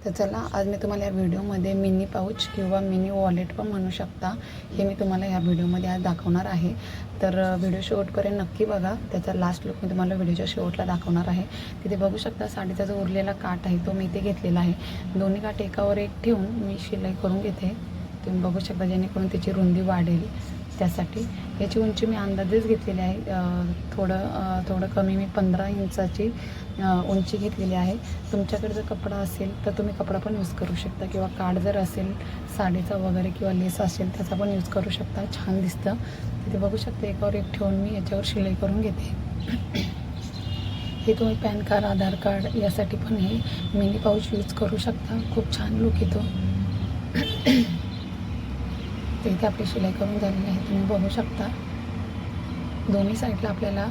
तर चला, आज मी तुम्हाला या व्हिडिओमध्ये मिनी पाऊच किंवा मिनी वॉलेट पण म्हणू शकता, हे मी तुम्हाला या व्हिडिओमध्ये आज दाखवणार आहे. तर व्हिडिओ शेवटपर्यंत नक्की बघा. त्याचा लास्ट लुक मी तुम्हाला व्हिडिओच्या शेवटला दाखवणार आहे. तिथे बघू शकता साडीचा जो उरलेला काठ आहे तो मी इथे घेतलेला आहे. दोन्ही काठ एकावर एक ठेवून मी शिलाई करून घेते. तुम्ही बघू शकता, जेणेकरून त्याची रुंदी वाढेल त्यासाठी. याची उंची मी अंदाजेच घेतलेली आहे. थोडं कमी मी 15 इंचाची उंची घेतलेली आहे. तुमच्याकडे जर कपडा असेल तर तुम्ही कपडा पण यूज करू शकता, किंवा काठ जर असेल साडीचा वगैरे किंवा लेस असेल त्याचा पण यूज करू शकता. छान दिसतं. तिथे बघू शकता एकावर एक ठेवून मी याच्यावर शिलाई करून घेते. हे तुम्ही पॅन कार्ड, आधार कार्ड यासाठी पण हे मिनी पाऊच यूज करू शकता. खूप छान लुक येतो. तर इथे आपली शिलाई करून झालेली आहे, तुम्ही बघू शकता. दोन्ही साईडला आपल्याला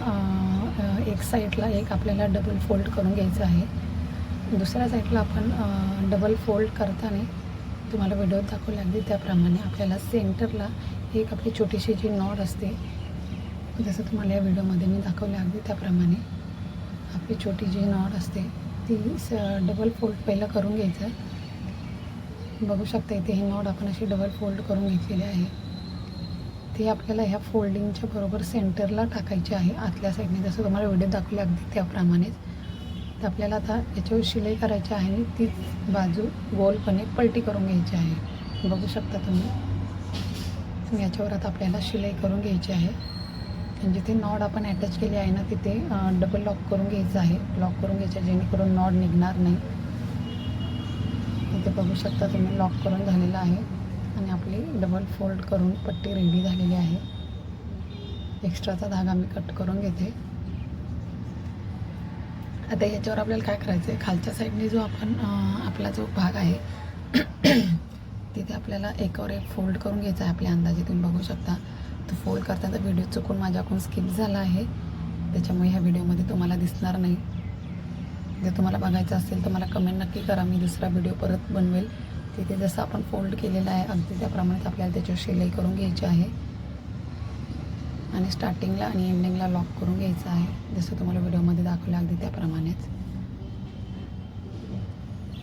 एक साईडला एक आपल्याला डबल फोल्ड करून घ्यायचं आहे. दुसऱ्या साईडला आपण डबल फोल्ड करताना तुम्हाला व्हिडिओत दाखवले अगदी त्याप्रमाणे आपल्याला सेंटरला एक आपली छोटीशी जी नॉट असते, जसं तुम्हाला या व्हिडिओमध्ये मी दाखवले अगदी त्याप्रमाणे आपली छोटी जी नॉट असते ती डबल फोल्ड पहिलं करून घ्यायचं. बघू शकता इथे ही नॉट आपण अशी डबल फोल्ड करून घेतलेली आहे. ती आपल्याला ह्या फोल्डिंगच्या बरोबर सेंटरला टाकायची आहे आतल्या साईडने, जसं तुम्हाला व्हिडिओ दाखवले अगदी त्याप्रमाणेच. तर आपल्याला आता याच्यावर शिलाई करायची आहे आणि तीच बाजू गोलपणे पलटी करून घ्यायची आहे. बघू शकता तुम्ही. याच्यावर आता आपल्याला शिलाई करून घ्यायची आहे. आणि जिथे नॉट आपण अटॅच केली आहे ना तिथे डबल लॉक करून घ्यायचं आहे. लॉक करून घ्यायचं जेणेकरून नॉट निघणार नाही. इथे बघू शकता तुम्ही, लॉक करून झालेलं आहे आणि आपली डबल फोल्ड करून पट्टी रेडी झालेली आहे. एक्स्ट्राचा धागा मी कट करून घेते. आता याच्यावर आपल्याला काय करायचं आहे, खालच्या साईडने जो आपण आपला जो भाग आहे तिथे आपल्याला एकावर एक फोल्ड करून घ्यायचा आहे आपल्या अंदाजे. तुम्ही बघू शकता तो फोल्ड करताना व्हिडिओ चुकून माझ्याकडून स्किप झाला आहे, त्याच्यामुळे ह्या व्हिडिओमध्ये तुम्हाला दिसणार नाही. जर तुम्हाला बघायचं असेल तर मला कमेंट नक्की करा, मी दुसरा व्हिडिओ परत बनवेल. तिथे जसं आपण फोल्ड केलेलं आहे अगदी त्याप्रमाणेच आपल्याला त्याच्यावर शिलाई करून घ्यायची आहे आणि स्टार्टिंगला आणि एंडिंगला लॉक करून घ्यायचं आहे, जसं तुम्हाला व्हिडिओमध्ये दाखवलं अगदी त्याप्रमाणेच.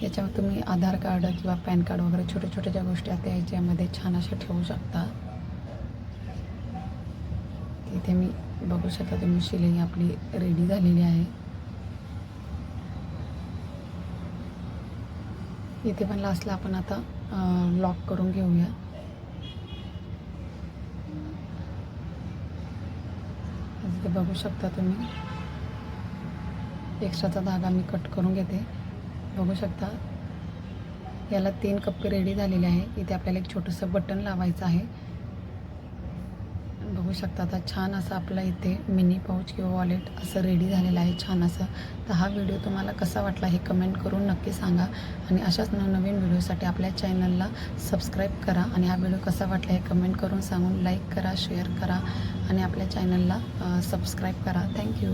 याच्यावर तुम्ही आधार कार्ड किंवा पॅन कार्ड वगैरे छोट्या छोट्या ज्या गोष्टी आहेत त्या याच्यामध्ये छान अशा ठेवू शकता. इथे मी बघू शकता तुम्ही, शिलाई आपली रेडी झालेली आहे. इथे पण लास्टला आपण आता लॉक करून घेऊया. इथे बघू शकता तुम्ही, एक्स्ट्राचा धागा मी कट करून घेते. बघू शकता याला 3 कप्पे रेडी झालेले आहे. इथे आपल्याला एक छोटंसं बटन लावायचं आहे. बघू शकता आता छान असं आपलं इथे मिनी पाऊच किंवा वॉलेट असं रेडी झालेलं आहे छान असं. तर हा व्हिडिओ तुम्हाला कसा वाटला हे कमेंट करून नक्की सांगा. आणि अशाच नवनवीन व्हिडिओसाठी आपल्या चॅनलला सबस्क्राईब करा. आणि हा व्हिडिओ कसा वाटला हे कमेंट करून सांगून लाईक करा, शेअर करा आणि आपल्या चॅनलला सबस्क्राईब करा. थँक्यू.